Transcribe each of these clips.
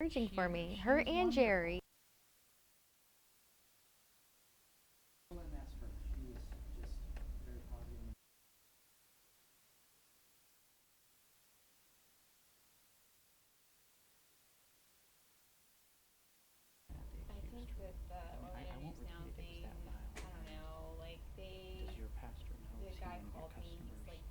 encouraging for me. Her and Jerry. I think with the Orlando News Now thing, I don't know, like the guy called me, he's like,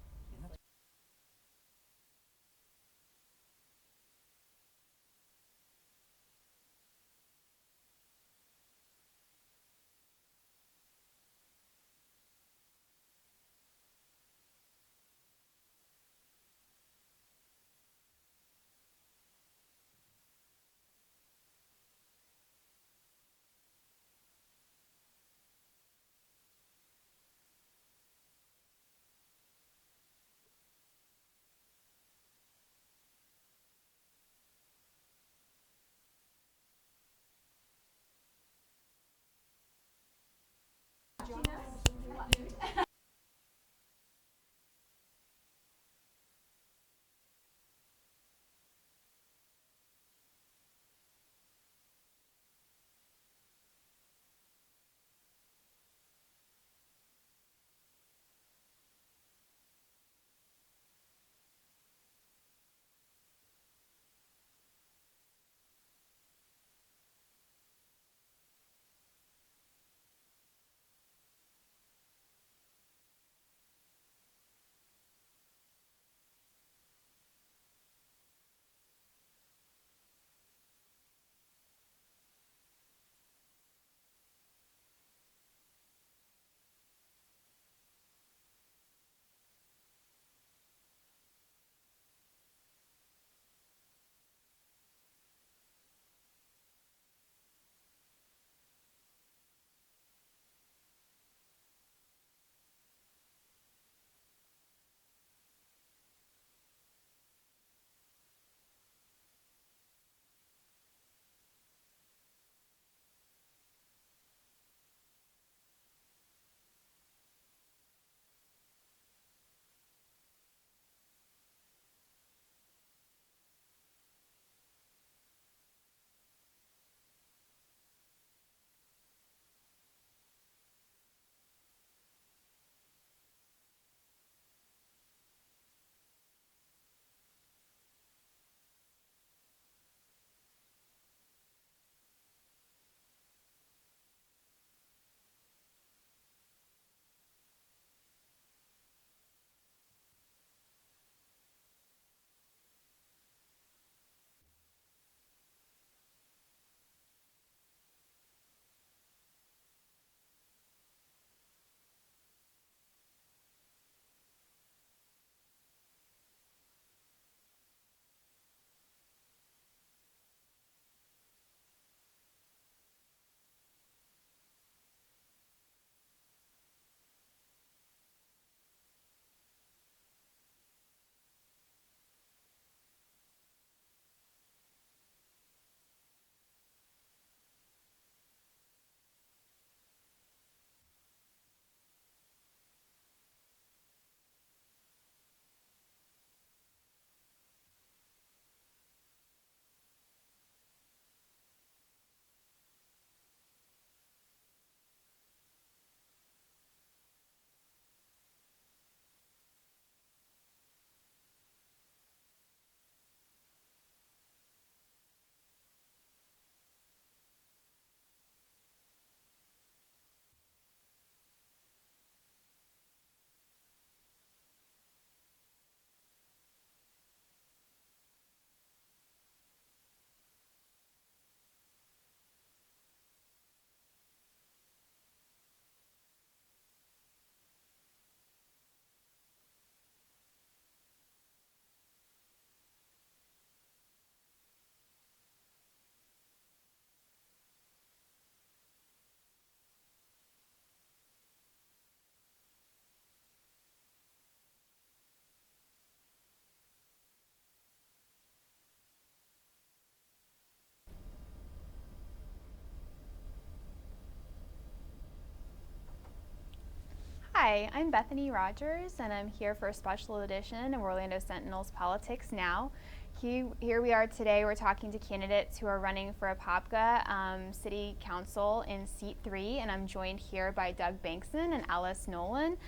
Hi, I'm Bethany Rogers, and I'm here for a special edition of Orlando Sentinel's Politics Now. Here we are today. We're talking to candidates who are running for Apopka City Council in Seat 3, and I'm joined here by Doug Bankson and Alice Nolan.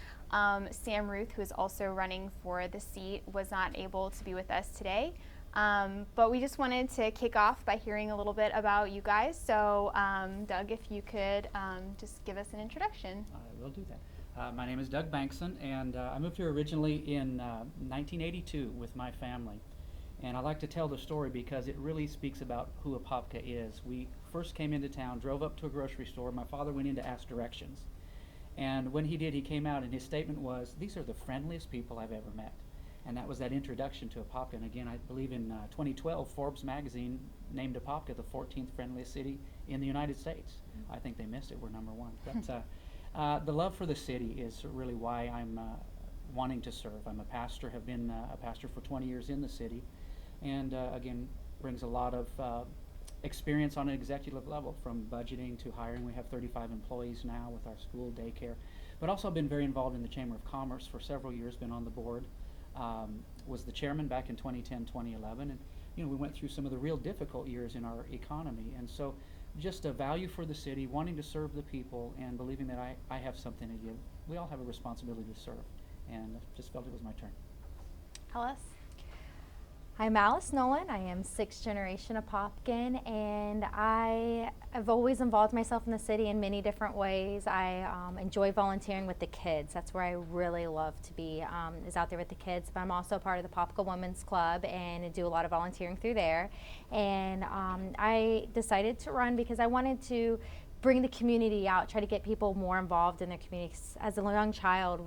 Sam Ruth, who is also running for the seat, was not able to be with us today. But we just wanted to kick off by hearing a little bit about you guys. So, Doug, if you could just give us an introduction. I will do that. My name is Doug Bankson, and I moved here originally in 1982 with my family. And I like to tell the story because it really speaks about who Apopka is. We first came into town, drove up to a grocery store. My father went in to ask directions. And when he did, he came out and his statement was, "These are the friendliest people I've ever met." And that was that introduction to Apopka. And again, I believe in 2012, Forbes magazine named Apopka the 14th friendliest city in the United States. I think they missed it. We're number one. But the love for the city is really why I'm wanting to serve. I'm a pastor, have been a pastor for 20 years in the city. And again, brings a lot of experience on an executive level, from budgeting to hiring. We have 35 employees now with our school, daycare, but also been very involved in the Chamber of Commerce for several years, been on the board, was the chairman back in 2010, 2011, and we went through some of the real difficult years in our economy. And so just a value for the city, wanting to serve the people, and believing that I have something to give. We all have a responsibility to serve, and I just felt it was my turn. Alice? I'm Alice Nolan. I am sixth generation Apopkan, and I have always involved myself in the city in many different ways. I enjoy volunteering with the kids. That's where I really love to be, is out there with the kids. But I'm also part of the Apopka Women's Club and I do a lot of volunteering through there. And I decided to run because I wanted to bring the community out, try to get people more involved in their communities. As a young child,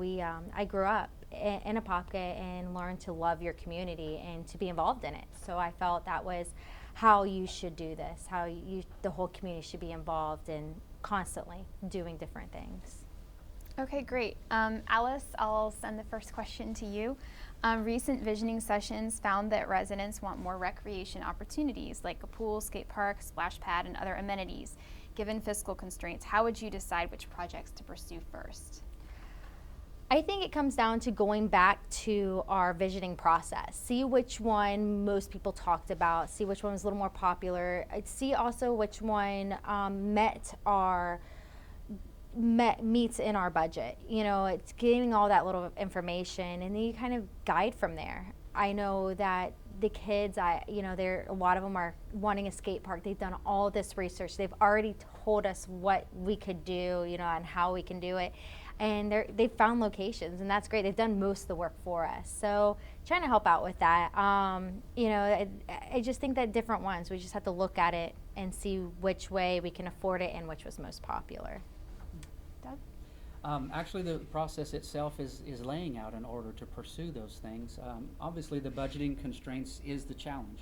I grew up in Apopka and learned to love your community and to be involved in it. So I felt that was how you should do this, how the whole community should be involved in constantly doing different things. Okay, great. Alice, I'll send the first question to you. Recent visioning sessions found that residents want more recreation opportunities like a pool, skate park, splash pad, and other amenities. Given fiscal constraints, how would you decide which projects to pursue first? I think it comes down to going back to our visioning process. See which one most people talked about, see which one was a little more popular, see also which one meets in our budget. It's getting all that little information, and then you kind of guide from there. I know that the kids, a lot of them are wanting a skate park. They've done all this research. They've already told us what we could do, and how we can do it. And they've found locations, and that's great. They've done most of the work for us. So trying to help out with that. I just think that different ones, we just have to look at it and see which way we can afford it and which was most popular. Doug? Actually, the process itself is laying out an order to pursue those things. Obviously, the budgeting constraints is the challenge.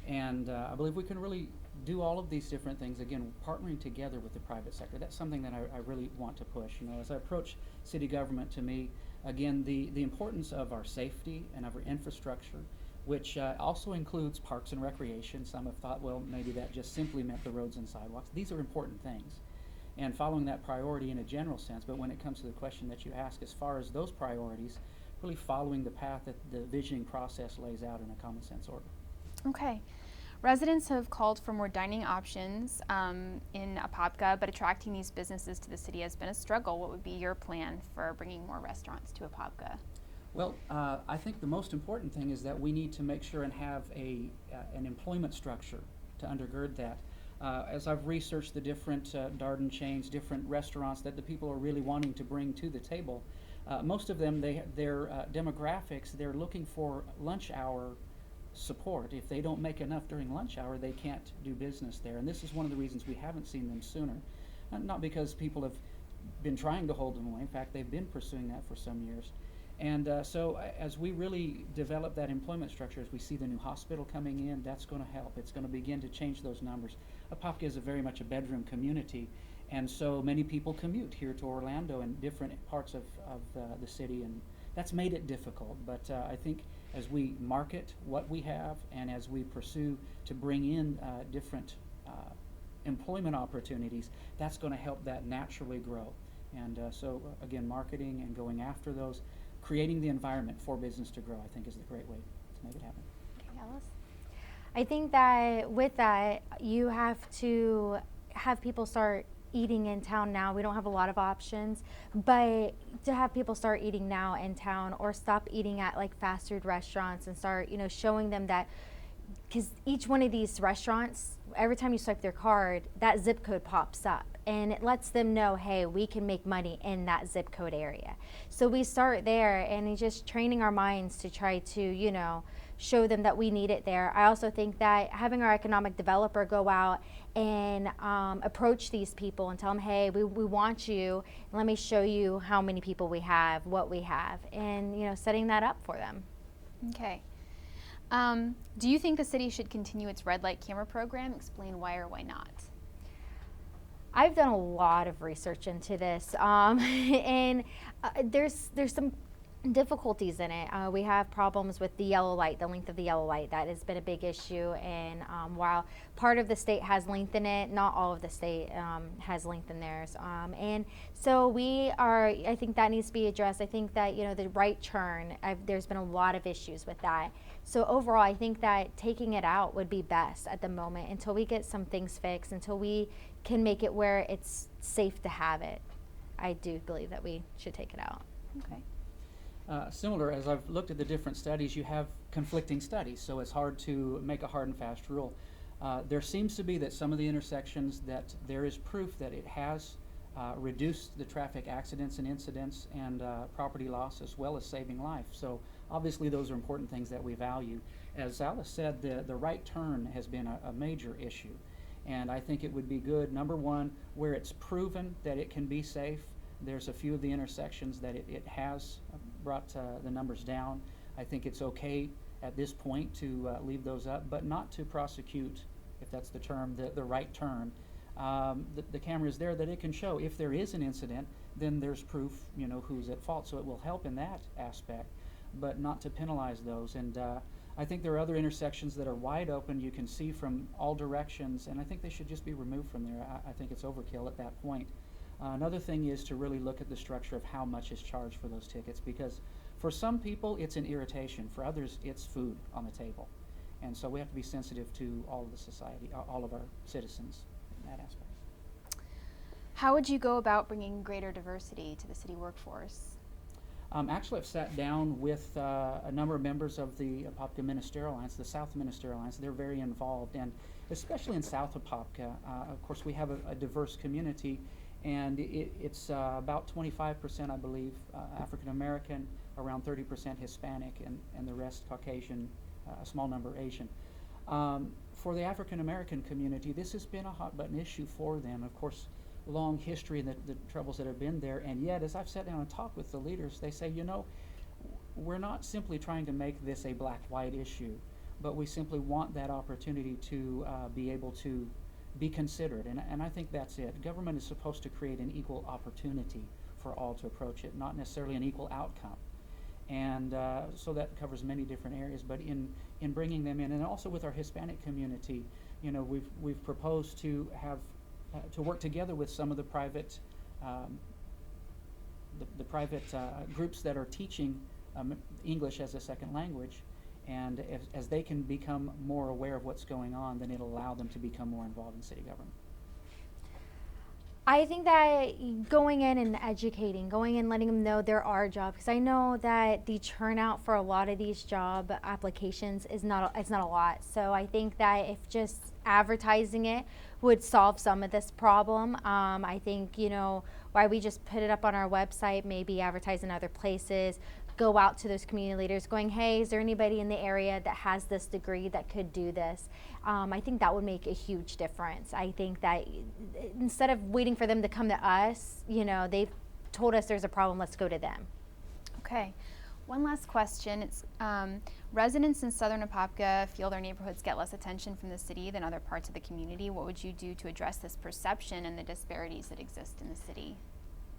And I believe we can really do all of these different things, again, partnering together with the private sector. That's something that I really want to push. As I approach city government, to me, again, the importance of our safety and of our infrastructure, which also includes parks and recreation. Some have thought, well, maybe that just simply meant the roads and sidewalks. These are important things, and following that priority in a general sense. But when it comes to the question that you ask, as far as those priorities, really following the path that the visioning process lays out in a common sense order. Okay. Residents have called for more dining options in Apopka, but attracting these businesses to the city has been a struggle. What would be your plan for bringing more restaurants to Apopka? Well, I think the most important thing is that we need to make sure and have an employment structure to undergird that. As I've researched the different Darden chains, different restaurants that the people are really wanting to bring to the table, most of them, their demographics, they're looking for lunch hour support. If they don't make enough during lunch hour, they can't do business there. And this is one of the reasons we haven't seen them sooner. Not because people have been trying to hold them away. In fact, they've been pursuing that for some years. And so as we really develop that employment structure, as we see the new hospital coming in, that's going to help. It's going to begin to change those numbers. Apopka is very much a bedroom community, and so many people commute here to Orlando and different parts of the city, and that's made it difficult. But I think as we market what we have and as we pursue to bring in different employment opportunities, that's going to help that naturally grow. And so again, marketing and going after those, creating the environment for business to grow, I think is the great way to make it happen. Okay, Alice? I think that with that, you have to have people start eating in town now. We don't have a lot of options, but to have people start eating now in town, or stop eating at like fast food restaurants and start, showing them that, because each one of these restaurants, every time you swipe their card, that zip code pops up and it lets them know, hey, we can make money in that zip code area. So we start there, and it's just training our minds to try to, show them that we need it there. I also think that having our economic developer go out and approach these people and tell them, hey, we want you, and let me show you how many people we have, what we have, and setting that up for them. Okay. Do you think the city should continue its red light camera program? Explain why or why not. I've done a lot of research into this, and there's some difficulties in it. We have problems with the yellow light, the length of the yellow light. That has been a big issue, and while part of the state has length in it, not all of the state has length in theirs. And so I think that needs to be addressed. I think that, the right turn, there's been a lot of issues with that. So overall, I think that taking it out would be best at the moment until we get some things fixed, until we can make it where it's safe to have it. I do believe that we should take it out. Okay. Similar, as I've looked at the different studies, you have conflicting studies, so it's hard to make a hard and fast rule. There seems to be that some of the intersections that there is proof that it has reduced the traffic accidents and incidents and property loss, as well as saving life. So obviously those are important things that we value. As Alice said, the right turn has been a major issue. And I think it would be good, number one, where it's proven that it can be safe. There's a few of the intersections that it has brought the numbers down. I think it's okay at this point to leave those up, but not to prosecute, if that's the term, the right turn. The camera is there that it can show if there is an incident, then there's proof, who's at fault. So it will help in that aspect, but not to penalize those. And I think there are other intersections that are wide open. You can see from all directions, and I think they should just be removed from there. I think it's overkill at that point. Another thing is to really look at the structure of how much is charged for those tickets, because for some people it's an irritation. For others, it's food on the table. And so we have to be sensitive to all of the society, all of our citizens in that aspect. How would you go about bringing greater diversity to the city workforce? Actually, I've sat down with a number of members of the Apopka Ministerial Alliance, the South Ministerial Alliance. They're very involved, and especially in South Apopka, of course, we have a diverse community, and it's about 25%, I believe, African American, around 30% Hispanic, and the rest Caucasian, a small number Asian. For the African American community, this has been a hot button issue for them. Of course, long history and the troubles that have been there, and yet as I've sat down and talked with the leaders, they say, we're not simply trying to make this a black-white issue, but we simply want that opportunity to be able to be considered, and I think that's it. Government is supposed to create an equal opportunity for all to approach it, not necessarily an equal outcome. And so that covers many different areas, but in bringing them in, and also with our Hispanic community, we've proposed to have to work together with some of the private groups that are teaching English as a second language, and as they can become more aware of what's going on, then it'll allow them to become more involved in city government. I think that going in and educating, going in letting them know there are jobs, because I know that the turnout for a lot of these job applications is not a lot. So I think that if just advertising it would solve some of this problem. I think, why we just put it up on our website, maybe advertise in other places, go out to those community leaders going, hey, is there anybody in the area that has this degree that could do this? I think that would make a huge difference. I think that instead of waiting for them to come to us, they've told us there's a problem, let's go to them. Okay. One last question. It's residents in Southern Apopka feel their neighborhoods get less attention from the city than other parts of the community. What would you do to address this perception and the disparities that exist in the city?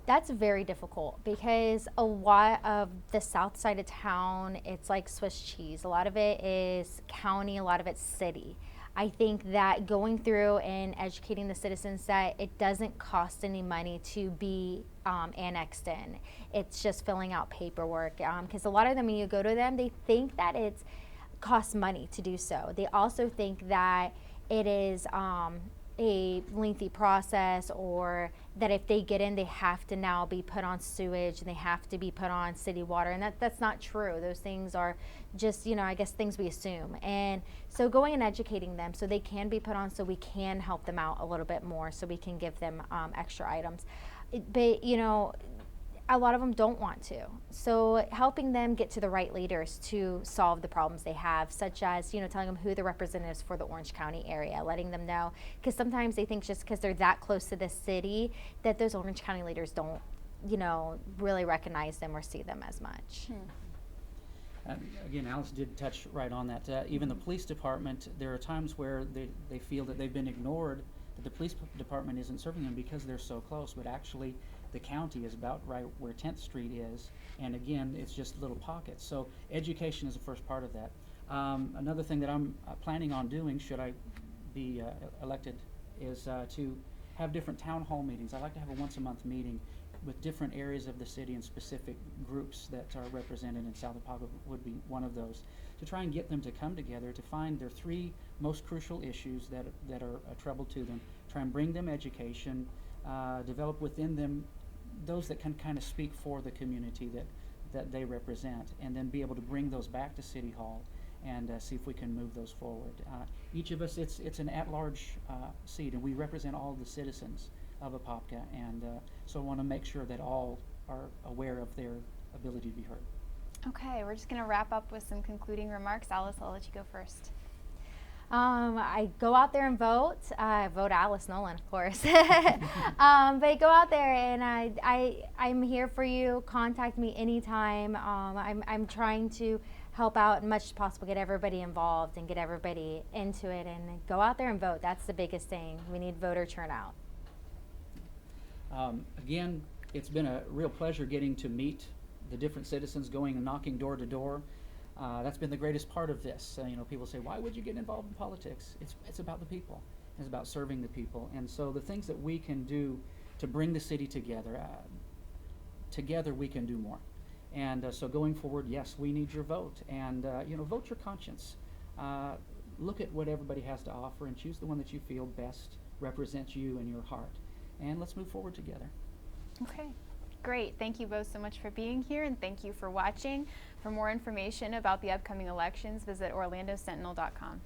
That's very difficult because a lot of the south side of town, it's like Swiss cheese. A lot of it is county, a lot of it's city. I think that going through and educating the citizens that it doesn't cost any money to be annexed in. It's just filling out paperwork. Because a lot of them, when you go to them, they think that it's costs money to do so. They also think that it is a lengthy process, or that if they get in, they have to now be put on sewage and they have to be put on city water, and that's not true. Those things are just, I guess, things we assume. And so going and educating them so they can be put on, so we can help them out a little bit more, so we can give them extra items. But a lot of them don't want to. So helping them get to the right leaders to solve the problems they have, such as, telling them who the representatives for the Orange County area, letting them know, because sometimes they think just because they're that close to the city that those Orange County leaders don't, really recognize them or see them as much. Again, Alice did touch right on that. Even the police department, there are times where they feel that they've been ignored, that the police department isn't serving them because they're so close, but actually the county is about right where 10th Street is, and again, it's just little pockets. So education is the first part of that. Another thing that I'm planning on doing, should I be elected, is to have different town hall meetings. I like to have a once-a-month meeting with different areas of the city and specific groups that are represented, and South Apopka would be one of those, to try and get them to come together to find their 3 most crucial issues that are a trouble to them, try and bring them education, develop within them those that can kind of speak for the community that they represent, and then be able to bring those back to City Hall and see if we can move those forward. Each of us, it's an at-large seat, and we represent all the citizens of Apopka, and so I want to make sure that all are aware of their ability to be heard. Okay, we're just going to wrap up with some concluding remarks. Alice, I'll let you go first. I go out there and vote. Vote Alice Nolan, of course. But go out there, and I'm here for you. Contact me anytime. I'm trying to help out as much as possible, get everybody involved and get everybody into it, and go out there and vote. That's the biggest thing. We need voter turnout. Again, it's been a real pleasure getting to meet the different citizens, going and knocking door to door. That's been the greatest part of this. People say, why would you get involved in politics? It's about the people. It's about serving the people. And so the things that we can do to bring the city together, together we can do more. And so going forward, yes, we need your vote. And vote your conscience. Look at what everybody has to offer and choose the one that you feel best represents you and your heart. And let's move forward together. Okay. Great. Thank you both so much for being here, and thank you for watching. For more information about the upcoming elections, visit orlandosentinel.com.